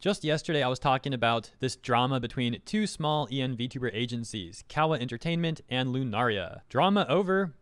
Just yesterday, I was talking about this drama between two small Vtuber agencies, Kawa Entertainment and Lunaria. Drama over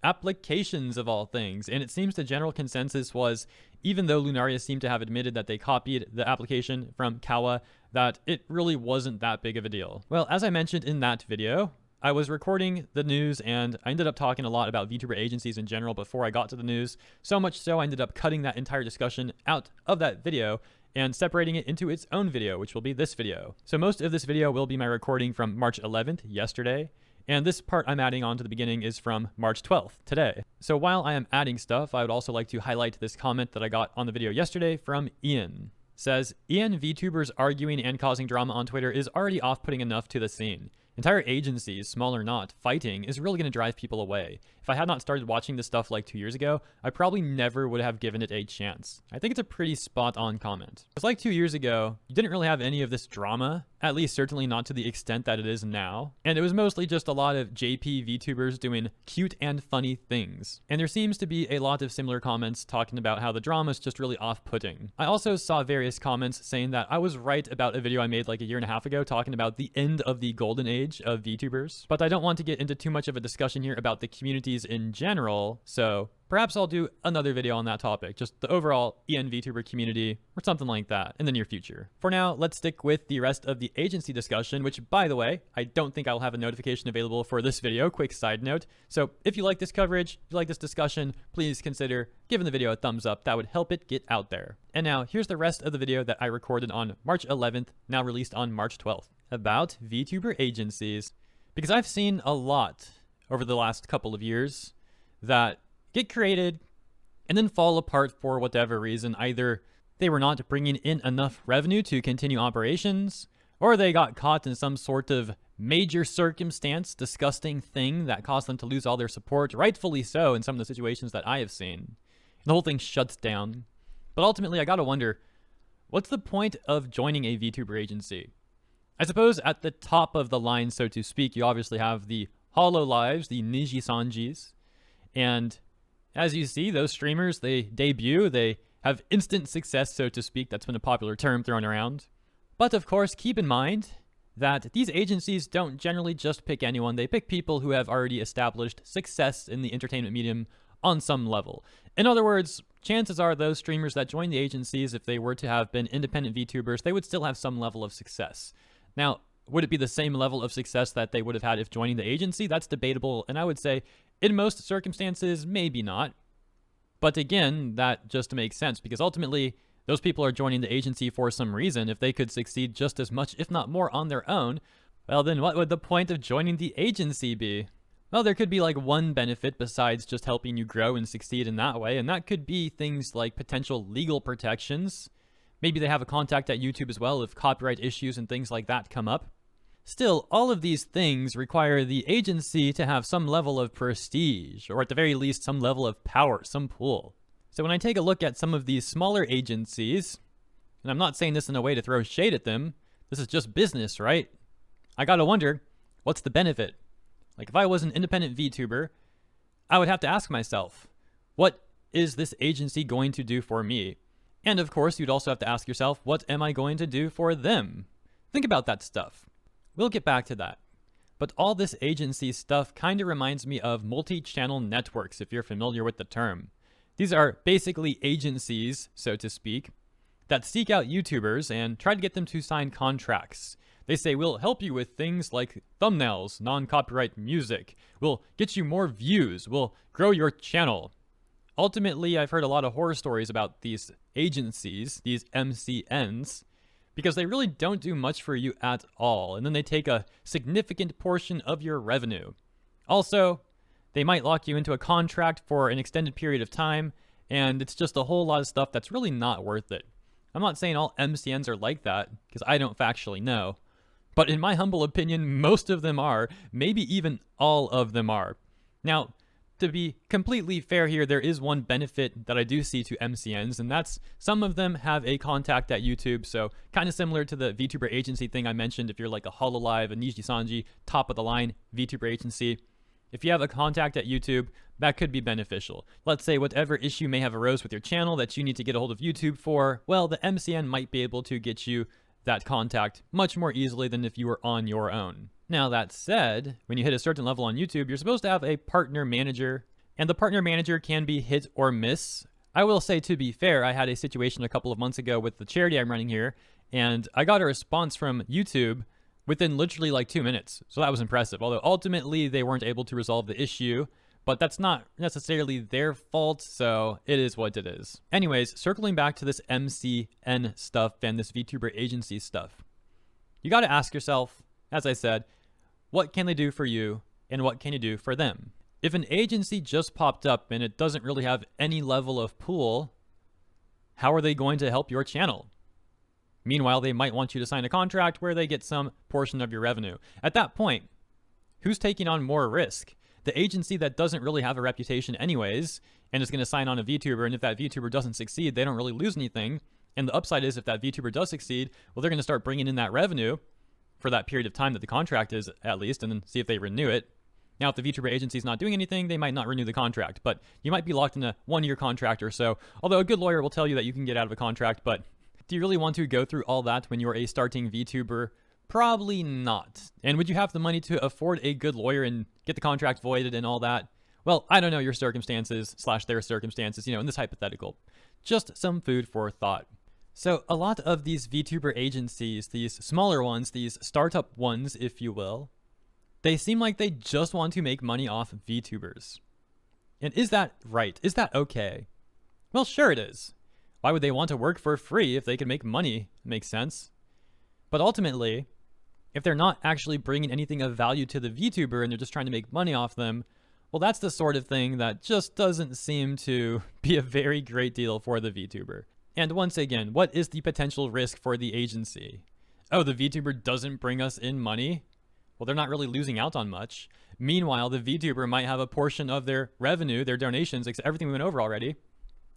applications of all things, and it seems the general consensus was, even though Lunaria seemed to have admitted that they copied the application from Kawa, that it really wasn't that big of a deal. Well, as I mentioned in that video, I was recording the news and I ended up talking a lot about Vtuber agencies in general before I got to the news. So much so I ended up cutting that entire discussion out of that video and separating it into its own video, which will be this video. So most of this video will be my recording from March 11th, yesterday. And this part I'm adding on to the beginning is from March 12th, today. So while I am adding stuff, I would also like to highlight this comment that I got on the video yesterday from Ian. Says, Vtubers arguing and causing drama on Twitter is already off-putting enough to the scene. Entire agencies, small or not, fighting is really going to drive people away. If I had not started watching this stuff like 2 years ago, I probably never would have given it a chance. I think it's a pretty spot-on comment. It's like 2 years ago, you didn't really have any of this drama, at least certainly not to the extent that it is now. And it was mostly just a lot of JP VTubers doing cute and funny things. And there seems to be a lot of similar comments talking about how the drama is just really off-putting. I also saw various comments saying that I was right about a video I made like a year and a half ago talking about the end of the golden age of VTubers. But I don't want to get into too much of a discussion here about the communities in general, so perhaps I'll do another video on that topic, just the overall VTuber community or something like that in the near future. For now, let's stick with the rest of the agency discussion, which, by the way, I don't think I'll have a notification available for this video. Quick side note. So if you like this coverage, if you like this discussion, please consider giving the video a thumbs up. That would help it get out there. And now here's the rest of the video that I recorded on March 11th, now released on March 12th, about VTuber agencies, because I've seen a lot over the last couple of years that get created and then fall apart for whatever reason. Either they were not bringing in enough revenue to continue operations, or they got caught in some sort of major circumstance, disgusting thing that caused them to lose all their support, rightfully so in some of the situations that I have seen. And the whole thing shuts down. But ultimately, I gotta wonder, what's the point of joining a VTuber agency? I suppose at the top of the line, so to speak, you obviously have the Hololives, the Niji-sanjis, and as you see, those streamers, they debut, they have instant success, so to speak. That's been a popular term thrown around. But of course, keep in mind that these agencies don't generally just pick anyone. They pick people who have already established success in the entertainment medium on some level. In other words, chances are those streamers that join the agencies, if they were to have been independent VTubers, they would still have some level of success. Now, would it be the same level of success that they would have had if joining the agency? That's debatable, and I would say in most circumstances, maybe not. But again, that just makes sense, because ultimately, those people are joining the agency for some reason. If they could succeed just as much, if not more, on their own, well then what would the point of joining the agency be? Well, there could be like one benefit besides just helping you grow and succeed in that way, and that could be things like potential legal protections. Maybe they have a contact at YouTube as well if copyright issues and things like that come up. Still, all of these things require the agency to have some level of prestige, or at the very least, some level of power, some pull. So when I take a look at some of these smaller agencies, and I'm not saying this in a way to throw shade at them, this is just business, right? I gotta wonder, what's the benefit? Like if I was an independent VTuber, I would have to ask myself, what is this agency going to do for me? And of course, you'd also have to ask yourself, what am I going to do for them? Think about that stuff. We'll get back to that. But all this agency stuff kind of reminds me of multi-channel networks, if you're familiar with the term. These are basically agencies, so to speak, that seek out YouTubers and try to get them to sign contracts. They say, we'll help you with things like thumbnails, non-copyright music. We'll get you more views. We'll grow your channel. Ultimately, I've heard a lot of horror stories about these agencies, these MCNs, because they really don't do much for you at all, and then they take a significant portion of your revenue. Also, they might lock you into a contract for an extended period of time, and it's just a whole lot of stuff that's really not worth it. I'm not saying all MCNs are like that, because I don't factually know, but in my humble opinion, most of them are, maybe even all of them are. Now, to be completely fair here, there is one benefit that I do see to MCNs, and that's some of them have a contact at YouTube, so kind of similar to the VTuber agency thing I mentioned. If you're like a Hololive, a Niji-sanji, top of the line VTuber agency, if you have a contact at YouTube, that could be beneficial. Let's say whatever issue may have arose with your channel that you need to get a hold of YouTube for, well, the MCN might be able to get you that contact much more easily than if you were on your own. Now that said, when you hit a certain level on YouTube, you're supposed to have a partner manager, and the partner manager can be hit or miss. I will say, to be fair, I had a situation a couple of months ago with the charity I'm running here, and I got a response from YouTube within literally like 2 minutes. So that was impressive. Although ultimately they weren't able to resolve the issue, but that's not necessarily their fault, so it is what it is. Anyways, circling back to this MCN stuff and this Vtuber agency stuff, you got to ask yourself, as I said, what can they do for you and what can you do for them? If an agency just popped up and it doesn't really have any level of pull, how are they going to help your channel? Meanwhile, they might want you to sign a contract where they get some portion of your revenue. At that point, who's taking on more risk? The agency that doesn't really have a reputation anyways and is going to sign on a VTuber, and if that VTuber doesn't succeed, they don't really lose anything. And the upside is if that VTuber does succeed, well, they're going to start bringing in that revenue for that period of time that the contract is, at least, and then see if they renew it. Now, if the VTuber agency is not doing anything, they might not renew the contract, but you might be locked in a 1-year contract or so. Although a good lawyer will tell you that you can get out of a contract, but do you really want to go through all that when you're a starting VTuber? Probably not. And would you have the money to afford a good lawyer and get the contract voided and all that? Well, I don't know your circumstances / their circumstances, in this hypothetical. Just some food for thought. So a lot of these VTuber agencies, these smaller ones, these startup ones, if you will, they seem like they just want to make money off VTubers. And is that right? Is that okay? Well, sure it is. Why would they want to work for free if they can make money? Makes sense. But ultimately, if they're not actually bringing anything of value to the VTuber and they're just trying to make money off them, well, that's the sort of thing that just doesn't seem to be a very great deal for the VTuber. And once again, what is the potential risk for the agency? Oh, the VTuber doesn't bring us in money? Well, they're not really losing out on much. Meanwhile, the VTuber might have a portion of their revenue, their donations, everything we went over already,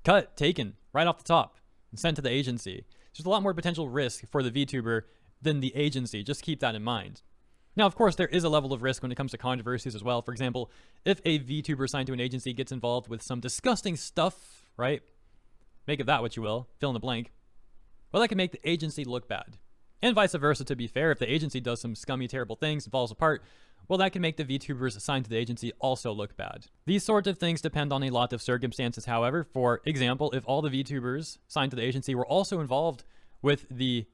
cut, taken, right off the top, and sent to the agency. There's a lot more potential risk for the VTuber than the agency. Just keep that in mind. Now, of course, there is a level of risk when it comes to controversies as well. For example, if a VTuber signed to an agency gets involved with some disgusting stuff, right? Make of that what you will, fill in the blank. Well, that can make the agency look bad. And vice versa, to be fair. If the agency does some scummy, terrible things and falls apart, well, that can make the VTubers assigned to the agency also look bad. These sorts of things depend on a lot of circumstances, however. For example, if all the VTubers signed to the agency were also involved with the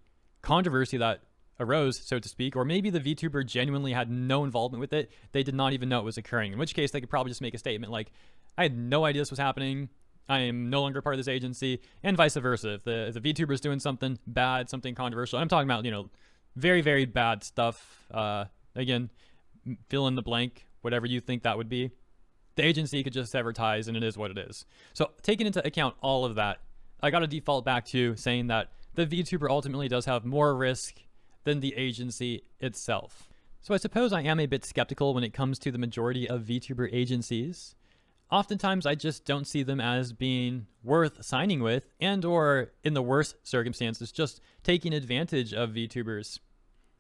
controversy that arose, so to speak, or maybe the VTuber genuinely had no involvement with it, they did not even know it was occurring, in which case they could probably just make a statement like, I had no idea this was happening, I am no longer part of this agency, and vice versa. If the VTuber is doing something bad, something controversial, I'm talking about, very, very bad stuff, again, fill in the blank, whatever you think that would be, the agency could just advertise, and it is what it is. So taking into account all of that, I got to default back to saying that the VTuber ultimately does have more risk than the agency itself. So I suppose I am a bit skeptical when it comes to the majority of VTuber agencies. Oftentimes I just don't see them as being worth signing with, and or in the worst circumstances, just taking advantage of VTubers.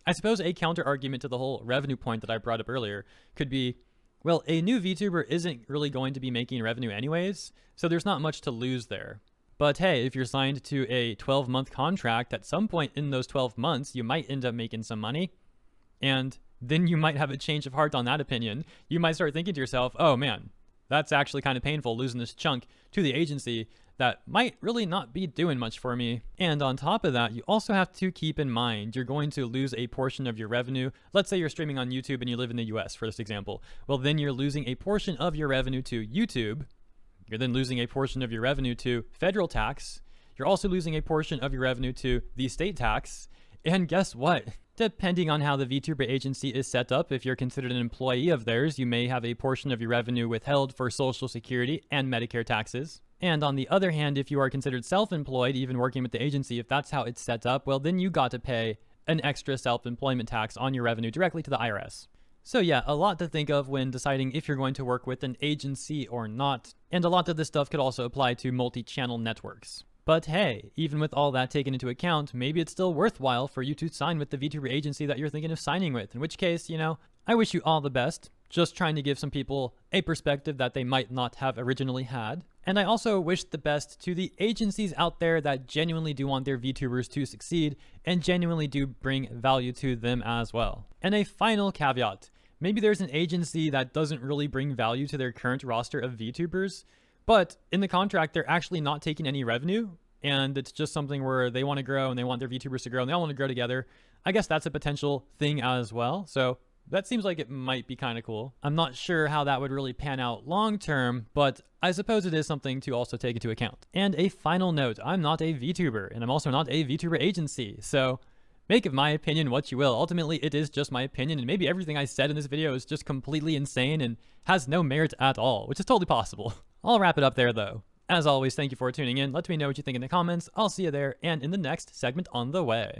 I suppose a counter argument to the whole revenue point that I brought up earlier could be, well, a new VTuber isn't really going to be making revenue anyways, so there's not much to lose there. But hey, if you're signed to a 12-month contract, at some point in those 12 months, you might end up making some money. And then you might have a change of heart on that opinion. You might start thinking to yourself, oh man, that's actually kind of painful losing this chunk to the agency that might really not be doing much for me. And on top of that, you also have to keep in mind you're going to lose a portion of your revenue. Let's say you're streaming on YouTube and you live in the US, for this example. Well, then you're losing a portion of your revenue to YouTube. You're then losing a portion of your revenue to federal tax. You're also losing a portion of your revenue to the state tax. And guess what? Depending on how the VTuber agency is set up, if you're considered an employee of theirs, you may have a portion of your revenue withheld for Social Security and Medicare taxes. And on the other hand, if you are considered self-employed, even working with the agency, if that's how it's set up, well, then you got to pay an extra self-employment tax on your revenue directly to the IRS. So yeah, a lot to think of when deciding if you're going to work with an agency or not. And a lot of this stuff could also apply to multi-channel networks. But hey, even with all that taken into account, maybe it's still worthwhile for you to sign with the VTuber agency that you're thinking of signing with. In which case, I wish you all the best. just trying to give some people a perspective that they might not have originally had. And I also wish the best to the agencies out there that genuinely do want their VTubers to succeed and genuinely do bring value to them as well. And a final caveat, maybe there's an agency that doesn't really bring value to their current roster of VTubers, but in the contract, they're actually not taking any revenue, and it's just something where they want to grow and they want their VTubers to grow and they all want to grow together. I guess that's a potential thing as well. So that seems like it might be kind of cool. I'm not sure how that would really pan out long term, but I suppose it is something to also take into account. And a final note, I'm not a VTuber, and I'm also not a VTuber agency, so make of my opinion what you will. Ultimately, it is just my opinion, and maybe everything I said in this video is just completely insane and has no merit at all, which is totally possible. I'll wrap it up there though. As always, thank you for tuning in. Let me know what you think in the comments. I'll see you there and in the next segment on the way.